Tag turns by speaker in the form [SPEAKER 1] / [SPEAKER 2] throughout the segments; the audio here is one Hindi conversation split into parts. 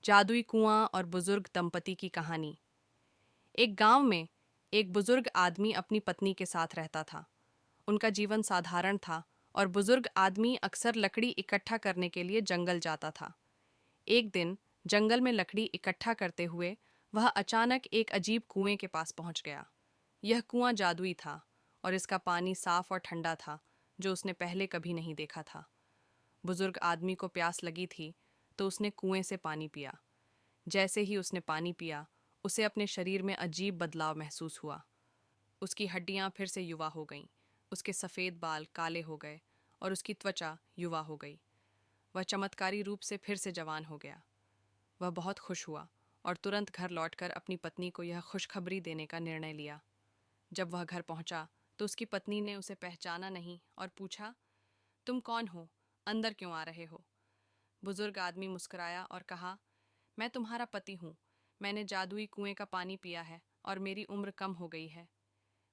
[SPEAKER 1] जादुई कुआं और बुजुर्ग दंपति की कहानी। एक गांव में एक बुजुर्ग आदमी अपनी पत्नी के साथ रहता था। उनका जीवन साधारण था और बुजुर्ग आदमी अक्सर लकड़ी इकट्ठा करने के लिए जंगल जाता था। एक दिन जंगल में लकड़ी इकट्ठा करते हुए वह अचानक एक अजीब कुएं के पास पहुंच गया। यह कुआं जादुई था और इसका पानी साफ और ठंडा था, जो उसने पहले कभी नहीं देखा था। बुजुर्ग आदमी को प्यास लगी थी, तो उसने कुएं से पानी पिया। जैसे ही उसने पानी पिया, उसे अपने शरीर में अजीब बदलाव महसूस हुआ। उसकी हड्डियां फिर से युवा हो गईं, उसके सफ़ेद बाल काले हो गए और उसकी त्वचा युवा हो गई। वह चमत्कारी रूप से फिर से जवान हो गया। वह बहुत खुश हुआ और तुरंत घर लौटकर अपनी पत्नी को यह खुशखबरी देने का निर्णय लिया। जब वह घर पहुंचा, तो उसकी पत्नी ने उसे पहचाना नहीं और पूछा, तुम कौन हो? अंदर क्यों आ रहे हो? बुजुर्ग आदमी मुस्कुराया और कहा, मैं तुम्हारा पति हूँ। मैंने जादुई कुएं का पानी पिया है और मेरी उम्र कम हो गई है।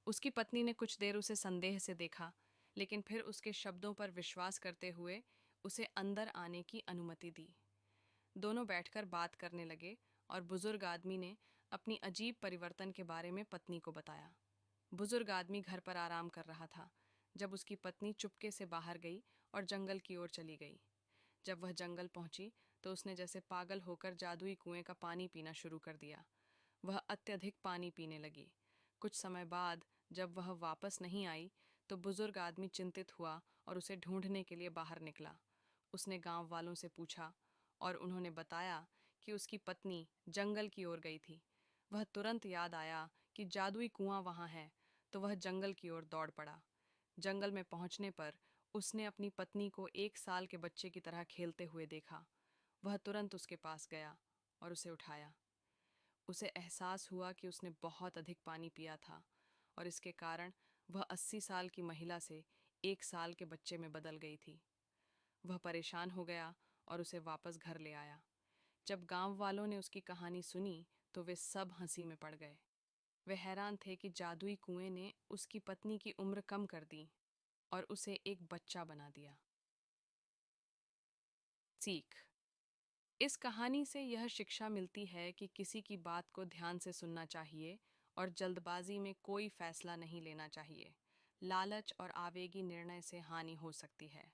[SPEAKER 1] उसकी पत्नी ने कुछ देर उसे संदेह से देखा, लेकिन फिर उसके शब्दों पर विश्वास करते हुए उसे अंदर आने की अनुमति दी। दोनों बैठकर बात करने लगे और बुजुर्ग आदमी ने अपनी अजीब परिवर्तन के बारे में पत्नी को बताया। बुजुर्ग आदमी घर पर आराम कर रहा था जब उसकी पत्नी चुपके से बाहर गई और जंगल की ओर चली गई। जब वह जंगल पहुंची, तो उसने जैसे पागल होकर जादुई कुएं का पानी पीना शुरू कर दिया। वह अत्यधिक पानी पीने लगी। कुछ समय बाद जब वह वापस नहीं आई, तो बुजुर्ग आदमी चिंतित हुआ और उसे ढूंढने के लिए बाहर निकला। उसने गांव वालों से पूछा और उन्होंने बताया कि उसकी पत्नी जंगल की ओर गई थी। वह तुरंत याद आया कि जादुई कुआं वहां है, तो वह जंगल की ओर दौड़ पड़ा। जंगल में पहुंचने पर उसने अपनी पत्नी को 1 साल के बच्चे की तरह खेलते हुए देखा। वह तुरंत उसके पास गया और उसे उठाया। उसे एहसास हुआ कि उसने बहुत अधिक पानी पिया था और इसके कारण वह 80 साल की महिला से 1 साल के बच्चे में बदल गई थी। वह परेशान हो गया और उसे वापस घर ले आया। जब गांव वालों ने उसकी कहानी सुनी, तो वे सब हंसी में पड़ गए। वे हैरान थे कि जादुई कुएं ने उसकी पत्नी की उम्र कम कर दी और उसे एक बच्चा बना दिया। सीख। इस कहानी से यह शिक्षा मिलती है कि किसी की बात को ध्यान से सुनना चाहिए और जल्दबाजी में कोई फैसला नहीं लेना चाहिए। लालच और आवेगी निर्णय से हानि हो सकती है।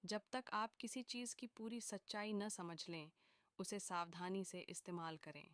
[SPEAKER 1] जब तक आप किसी चीज़ की पूरी सच्चाई न समझ लें, उसे सावधानी से इस्तेमाल करें।